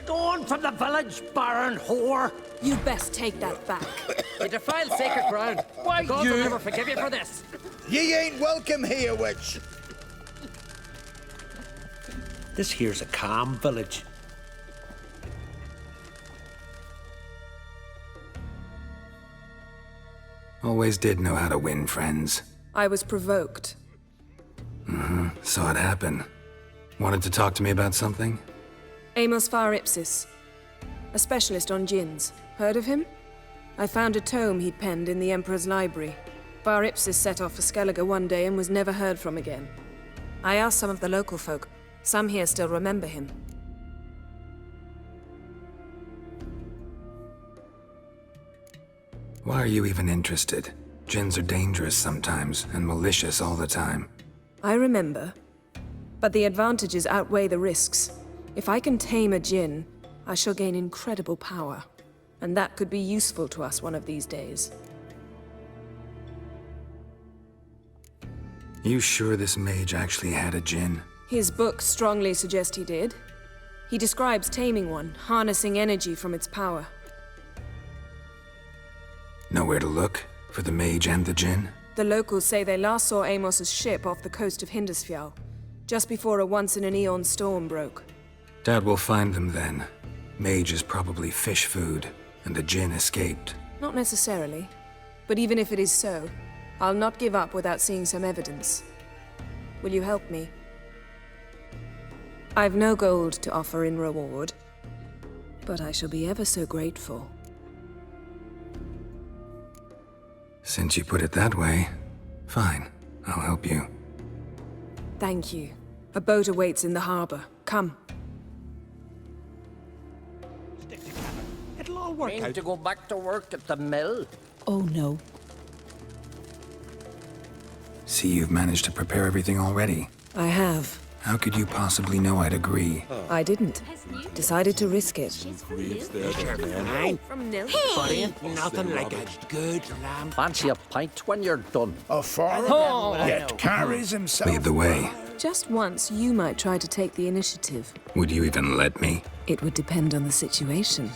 Begone from the village, barren whore! You'd best take that back. You defile sacred ground. Why God will never forgive you for this. Ye ain't welcome here, witch. This here's a calm village. Always did know how to win friends. I was provoked. Saw it happen. Wanted to talk to me about something? Amos Ipsis, a specialist on djinns. Heard of him? I found a tome he'd penned in the Emperor's library. Ipsis set off for Skellige one day and was never heard from again. I asked some of the local folk. Some here still remember him. Why are you even interested? Djinns are dangerous sometimes, and malicious all the time. I remember. But the advantages outweigh the risks. If I can tame a djinn, I shall gain incredible power. And that could be useful to us one of these days. You sure this mage actually had a djinn? His books strongly suggest he did. He describes taming one, harnessing energy from its power. Nowhere to look? For the mage and the djinn? The locals say they last saw Amos's ship off the coast of Hindisfjall, just before a once-in-an-eon storm broke. Doubt we'll find them then. Mage is probably fish food, and the djinn escaped. Not necessarily. But even if it is so, I'll not give up without seeing some evidence. Will you help me? I've no gold to offer in reward, but I shall be ever so grateful. Since you put it that way, fine. I'll help you. Thank you. A boat awaits in the harbor. Come. Stick together. It'll all work out. To go back to work at the mill. Oh no. See, you've managed to prepare everything already. I have. How could you possibly know I'd agree? I didn't. Decided to risk it. From nil. Buddy, nothing like a good lamb. Fancy a pint when you're done. A foreigner, yet carries himself. Lead the way. Just once, you might try to take the initiative. Would you even let me? It would depend on the situation.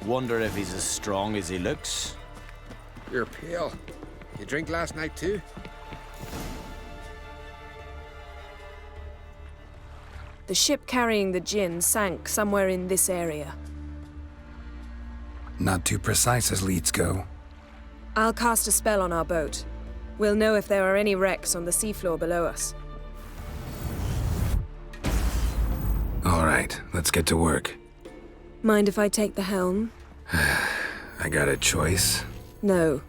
Wonder if he's as strong as he looks. You're pale. You drink last night too? The ship carrying the djinn sank somewhere in this area. Not too precise as leads go. I'll cast a spell on our boat. We'll know if there are any wrecks on the seafloor below us. All right, let's get to work. Mind if I take the helm? I got a choice. No.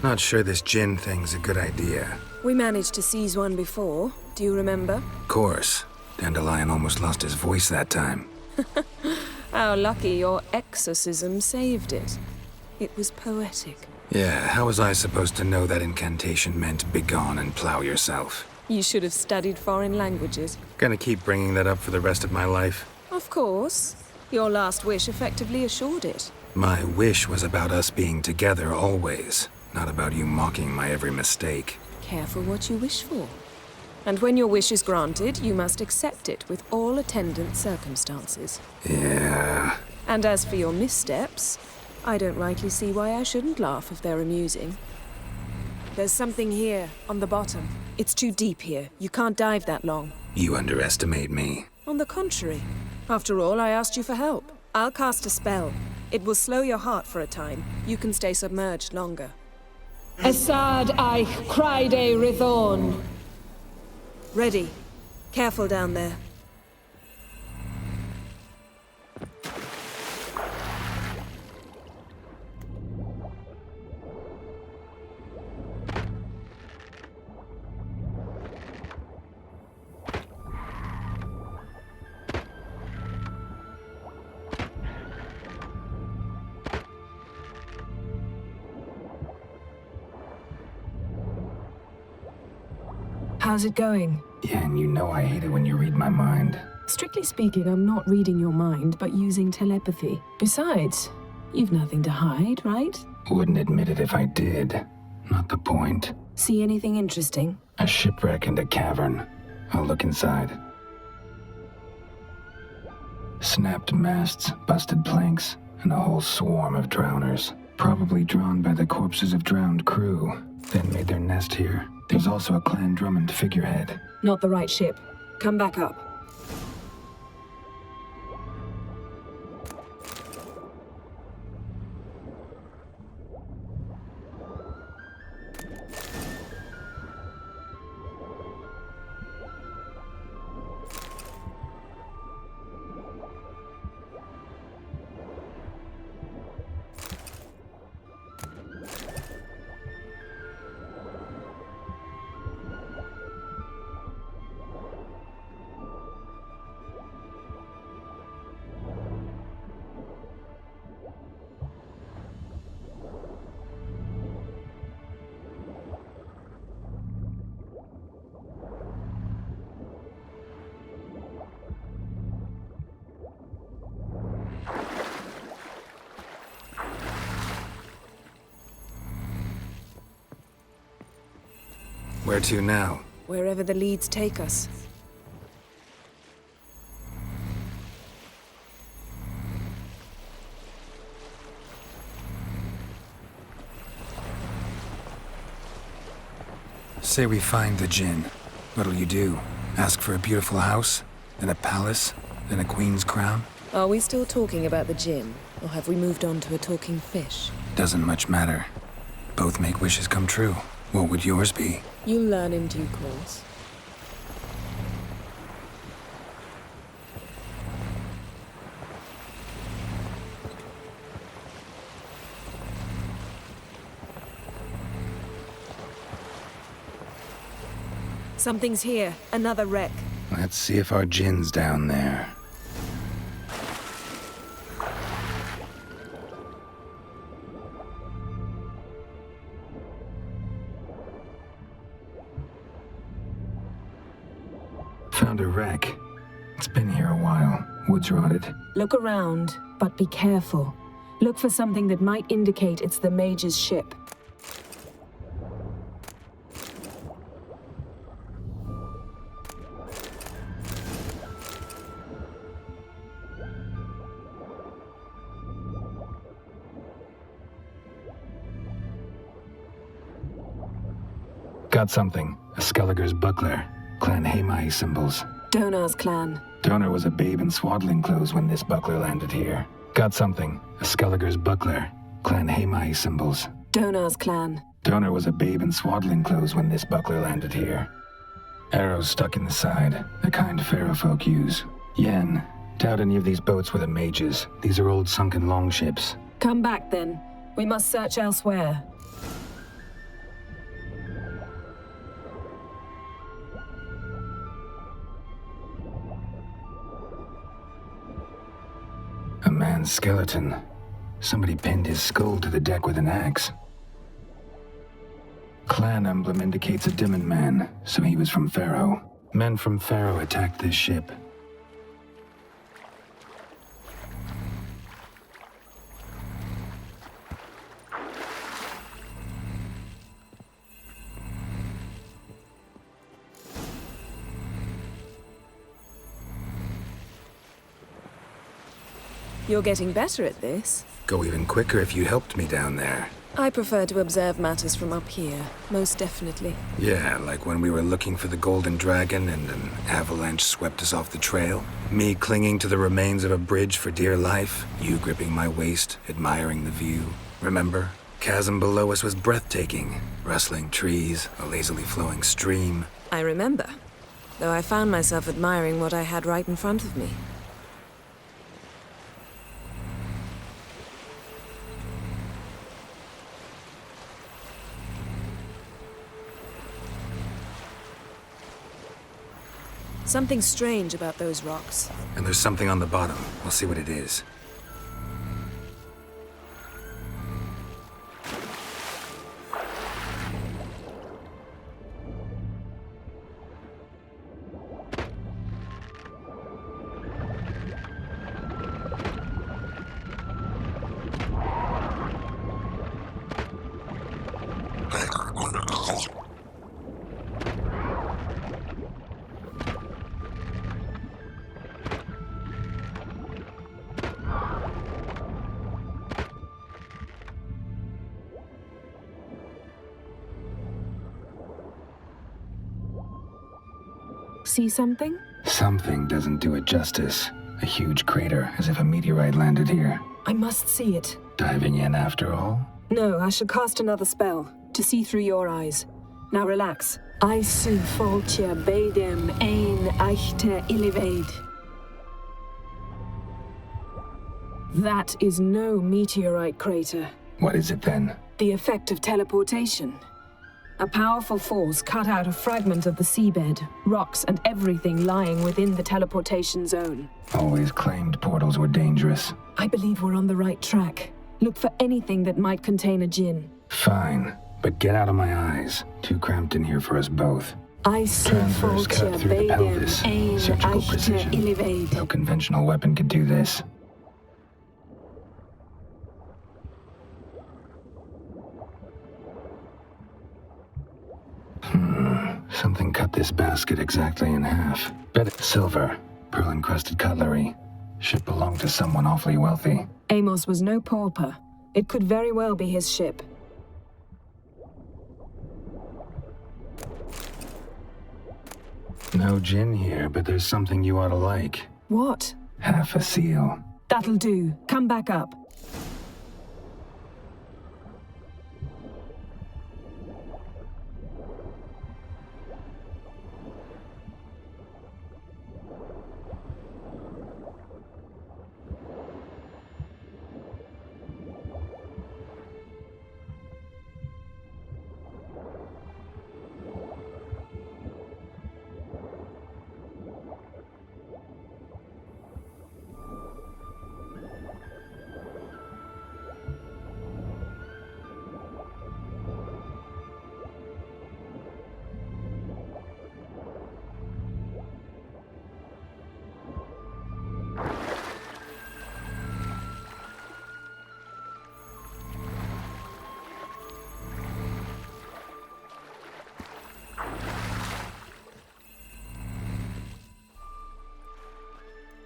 Not sure this djinn thing's a good idea. We managed to seize one before. Do you remember? Of course. Dandelion almost lost his voice that time. How lucky your exorcism saved it. It was poetic. Yeah, how was I supposed to know that incantation meant begone and plow yourself? You should have studied foreign languages. Gonna keep bringing that up for the rest of my life. Of course. Your last wish effectively assured it. My wish was about us being together always, not about you mocking my every mistake. Careful what you wish for. And when your wish is granted, you must accept it with all attendant circumstances. Yeah. And as for your missteps, I don't rightly see why I shouldn't laugh if they're amusing. There's something here, on the bottom. It's too deep here. You can't dive that long. You underestimate me. On the contrary. After all, I asked you for help. I'll cast a spell. It will slow your heart for a time. You can stay submerged longer. Assad I cried a Rithorn. Ready. Careful down there. How's it going? Yeah, and you know I hate it when you read my mind. Strictly speaking, I'm not reading your mind, but using telepathy. Besides, you've nothing to hide, right? Wouldn't admit it if I did. Not the point. See anything interesting? A shipwreck and a cavern. I'll look inside. Snapped masts, busted planks, and a whole swarm of drowners. Probably drawn by the corpses of drowned crew. Then made their nest here. There's also a Clan Drummond figurehead. Not the right ship. Come back up. Where to now? Wherever the leads take us. Say we find the djinn. What'll you do? Ask for a beautiful house? Then a palace? Then a queen's crown? Are we still talking about the djinn, or have we moved on to a talking fish? Doesn't much matter. Both make wishes come true. What would yours be? You'll learn in due course. Something's here. Another wreck. Let's see if our djinn's down there. Found a wreck. It's been here a while. Wood's rotted. Look around, but be careful. Look for something that might indicate it's the mage's ship. Got something. A Skelliger's buckler. Clan Haemai symbols. Donar's clan. Donar was a babe in swaddling clothes when this buckler landed here. Got something. A Skelliger's buckler. Clan Haemai symbols. Donar's clan. Donar was a babe in swaddling clothes when this buckler landed here. Arrows stuck in the side, the kind pharaoh folk use. Yen, doubt any of these boats were the mages. These are old sunken longships. Come back then. We must search elsewhere. A man's skeleton. Somebody pinned his skull to the deck with an axe. Clan emblem indicates a Dimon man, so he was from Pharaoh. Men from Pharaoh attacked this ship. You're getting better at this. Go even quicker if you helped me down there. I prefer to observe matters from up here, most definitely. Yeah, like when we were looking for the Golden Dragon and an avalanche swept us off the trail. Me clinging to the remains of a bridge for dear life. You gripping my waist, admiring the view. Remember? Chasm below us was breathtaking. Rustling trees, a lazily flowing stream. I remember, though I found myself admiring what I had right in front of me. Something strange about those rocks. And there's something on the bottom. We'll see what it is. see something? Something doesn't do it justice. A huge crater, as if a meteorite landed here. I must see it. Diving in after all? No, I shall cast another spell, to see through your eyes. Now relax. I su foltia bedem ein eichte illivaid. That is no meteorite crater. What is it then? The effect of teleportation. A powerful force cut out a fragment of the seabed, rocks and everything lying within the teleportation zone. Always claimed portals were dangerous. I believe we're on the right track. Look for anything that might contain a djinn. Fine, but get out of my eyes. Too cramped in here for us both. I see Transverse cut through the pelvis. Surgical precision. No conventional weapon could do this. Something cut this basket exactly in half. Bet it's silver. Pearl-encrusted cutlery. Should belong to someone awfully wealthy. Amos was no pauper. It could very well be his ship. No gin here, but there's something you ought to like. What? Half a seal. That'll do. Come back up.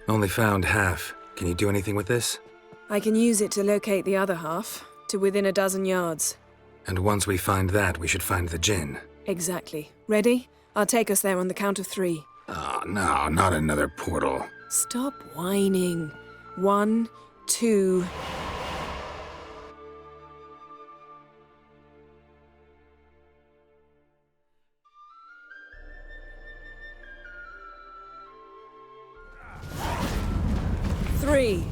Only found half. Can you do anything with this? I can use it to locate the other half, to within a dozen yards. And once we find that, we should find the gin. Exactly. Ready? I'll take us there on the count of 3. Oh, no, not another portal. Stop whining. 1, 2... Three.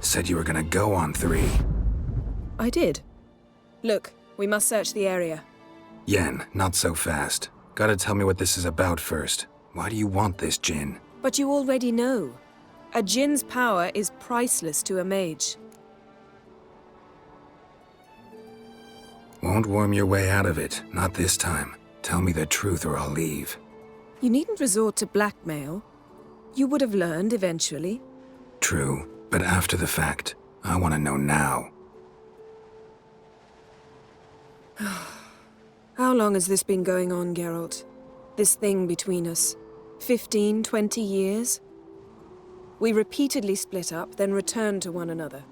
Said you were gonna go on 3. I did. Look, we must search the area. Yen, not so fast. Gotta tell me what this is about first. Why do you want this gin? But you already know. A djinn's power is priceless to a mage. Won't worm your way out of it. Not this time. Tell me the truth or I'll leave. You needn't resort to blackmail. You would have learned eventually. True, but after the fact. I want to know now. How long has this been going on, Geralt? This thing between us? 15, 20 years? We repeatedly split up, then returned to one another.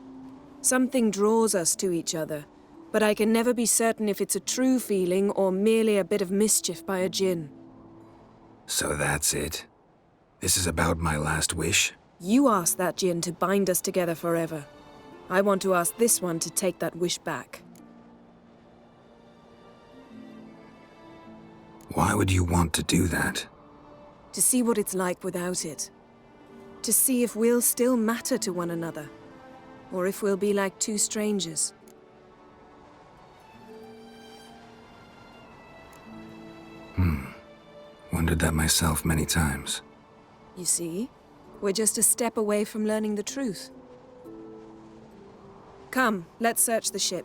Something draws us to each other, but I can never be certain if it's a true feeling or merely a bit of mischief by a djinn. So that's it? This is about my last wish? You asked that djinn to bind us together forever. I want to ask this one to take that wish back. Why would you want to do that? To see what it's like without it. To see if we'll still matter to one another. Or if we'll be like two strangers. Wondered that myself many times. You see? We're just a step away from learning the truth. Come, let's search the ship.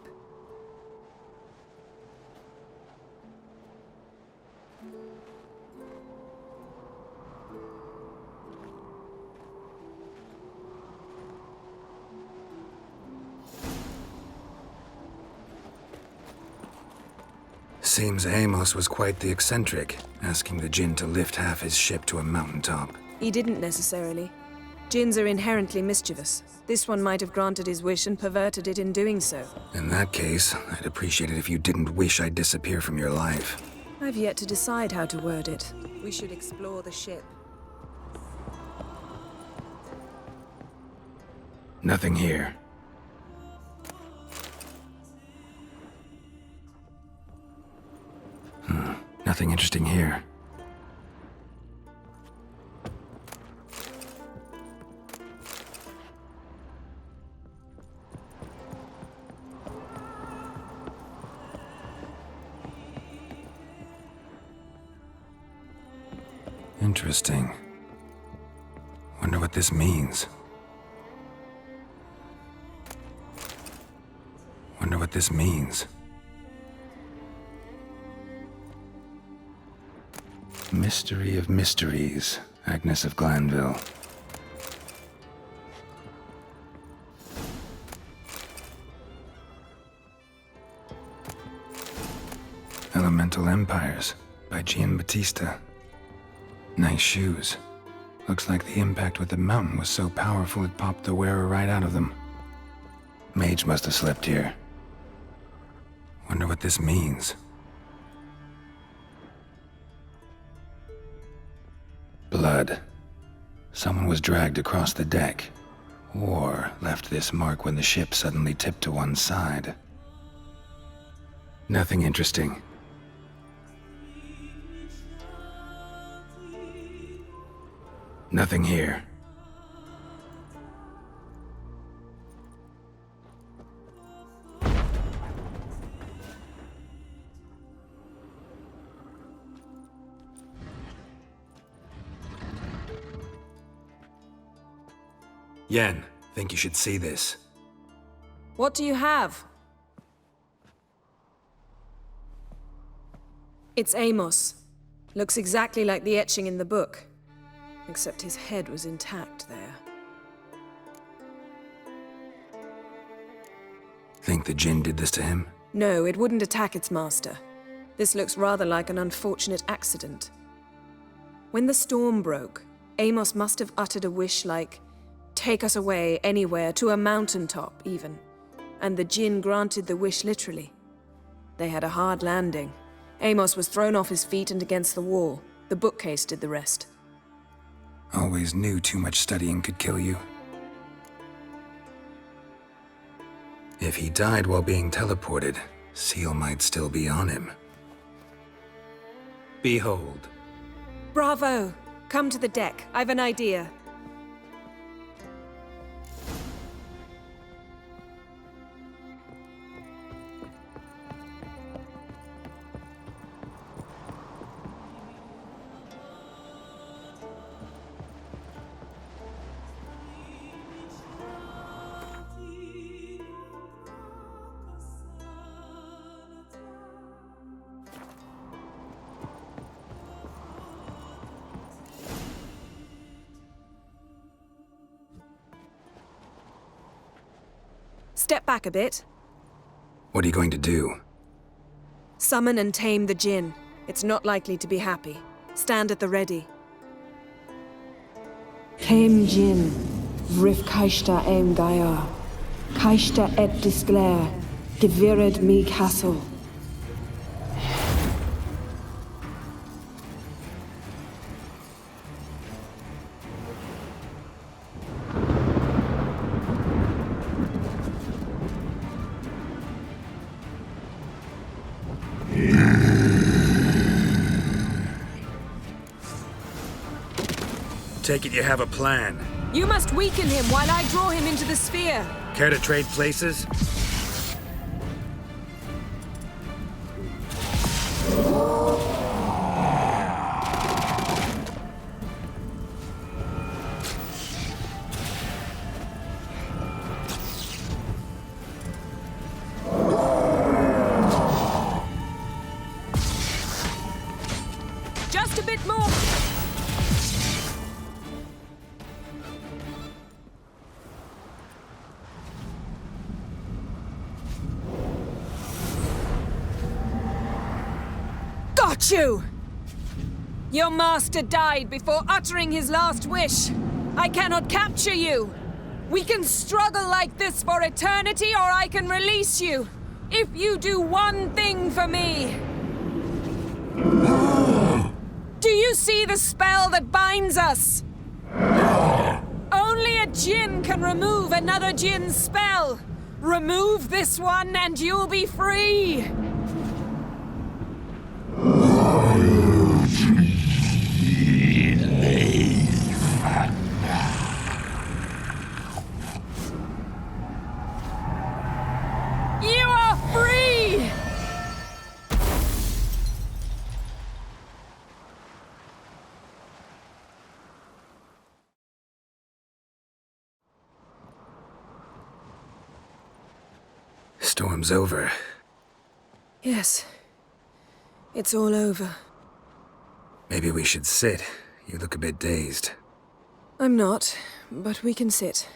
Seems Amos was quite the eccentric, asking the djinn to lift half his ship to a mountaintop. He didn't necessarily. Djinns are inherently mischievous. This one might have granted his wish and perverted it in doing so. In that case, I'd appreciate it if you didn't wish I'd disappear from your life. I've yet to decide how to word it. We should explore the ship. Nothing here. Nothing interesting here. Interesting. Wonder what this means. Wonder what this means. Mystery of mysteries, Agnes of Glanville. Elemental Empires by Giambattista. Nice shoes. Looks like the impact with the mountain was so powerful it popped the wearer right out of them. Mage must have slept here. Wonder what this means. Blood. Someone was dragged across the deck, or left this mark when the ship suddenly tipped to one side. Nothing interesting. Nothing here. Yen, think you should see this. What do you have? It's Amos. Looks exactly like the etching in the book. Except his head was intact there. Think the Jinn did this to him? No, it wouldn't attack its master. This looks rather like an unfortunate accident. When the storm broke, Amos must have uttered a wish like, "Take us away, anywhere, to a mountaintop, even." And the Jinn granted the wish literally. They had a hard landing. Amos was thrown off his feet and against the wall. The bookcase did the rest. Always knew too much studying could kill you. If he died while being teleported, Seal might still be on him. Behold. Bravo! Come to the deck. I've an idea. Step back a bit. What are you going to do? Summon and tame the Jinn. It's not likely to be happy. Stand at the ready. Came Jin, Vrif Kaishta Aim Gaia, Kaishta et Disclair, Devired me Castle. Take it you have a plan. You must weaken him while I draw him into the sphere. Care to trade places? Just a bit more. Got you! Your master died before uttering his last wish. I cannot capture you. We can struggle like this for eternity, or I can release you. If you do one thing for me. Do you see the spell that binds us? Only a djinn can remove another djinn's spell. Remove this one and you'll be free. You are free! Storm's over. Yes. It's all over. Maybe we should sit. You look a bit dazed. I'm not, but we can sit.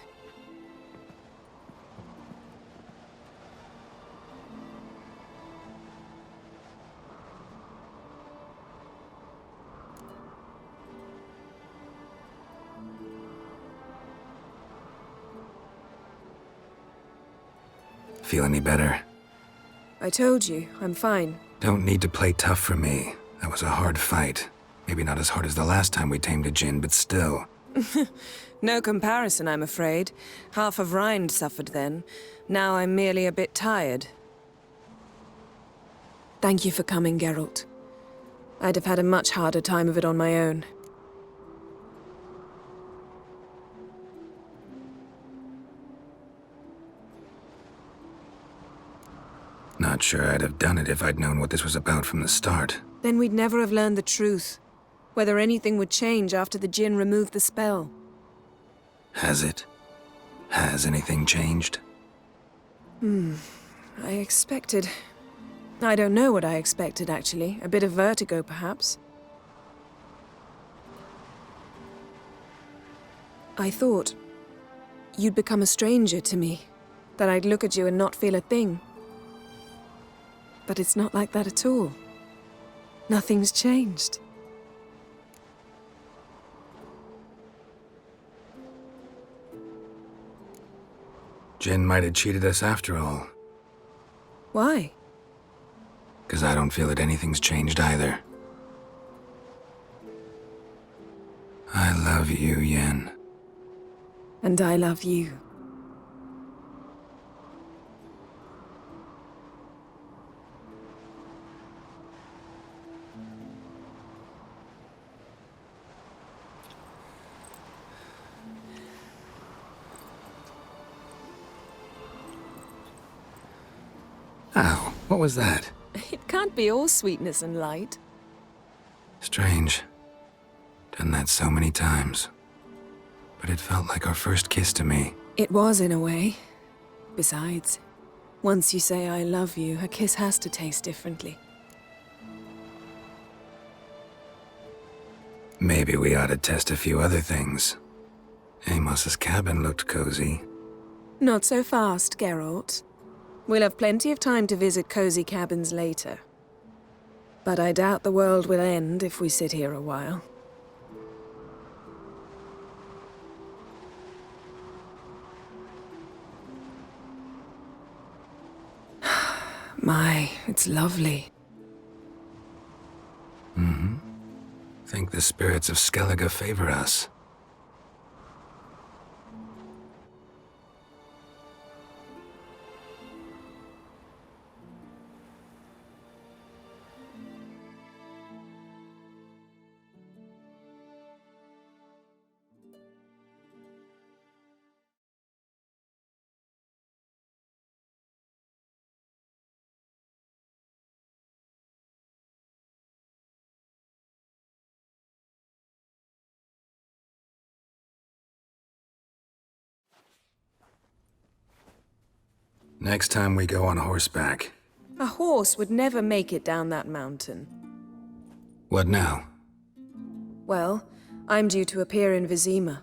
Feel any better? I told you, I'm fine. Don't need to play tough for me. That was a hard fight. Maybe not as hard as the last time we tamed a djinn, but still. No comparison, I'm afraid. Half of Rind suffered then. Now I'm merely a bit tired. Thank you for coming, Geralt. I'd have had a much harder time of it on my own. Not sure I'd have done it if I'd known what this was about from the start. Then we'd never have learned the truth. Whether anything would change after the djinn removed the spell. Has it? Has anything changed? I expected... I don't know what I expected, actually. A bit of vertigo, perhaps. I thought you'd become a stranger to me. That I'd look at you and not feel a thing. But it's not like that at all. Nothing's changed. Jinn might have cheated us after all. Why? 'Cause I don't feel that anything's changed either. I love you, Yen. And I love you. Ow, what was that? It can't be all sweetness and light. Strange. Done that so many times. But it felt like our first kiss to me. It was, in a way. Besides, once you say I love you, a kiss has to taste differently. Maybe we ought to test a few other things. Amos's cabin looked cozy. Not so fast, Geralt. We'll have plenty of time to visit cozy cabins later. But I doubt the world will end if we sit here a while. My, it's lovely. Think the spirits of Skellige favor us. Next time we go on horseback. A horse would never make it down that mountain. What now? Well, I'm due to appear in Vizima.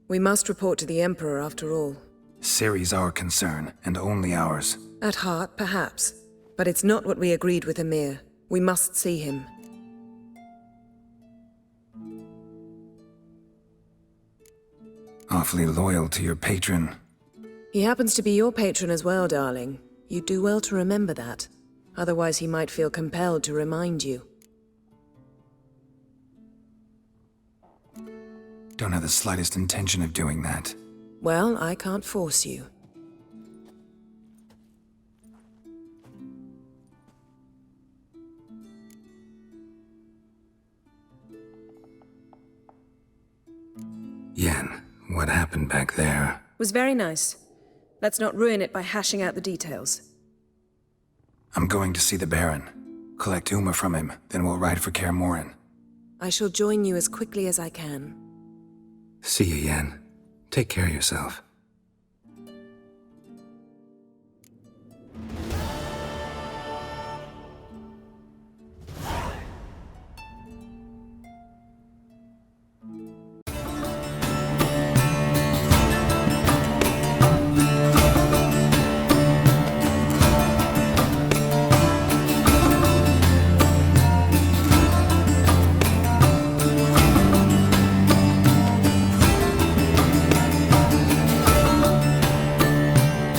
We must report to the Emperor after all. Ciri's our concern, and only ours. At heart, perhaps. But it's not what we agreed with Emir. We must see him. Awfully loyal to your patron. He happens to be your patron as well, darling. You do well to remember that. Otherwise, he might feel compelled to remind you. Don't have the slightest intention of doing that. Well, I can't force you. Yen, what happened back there? Was very nice. Let's not ruin it by hashing out the details. I'm going to see the Baron. Collect Uma from him, then we'll ride for Kaer Morhen. I shall join you as quickly as I can. See you, Yen. Take care of yourself.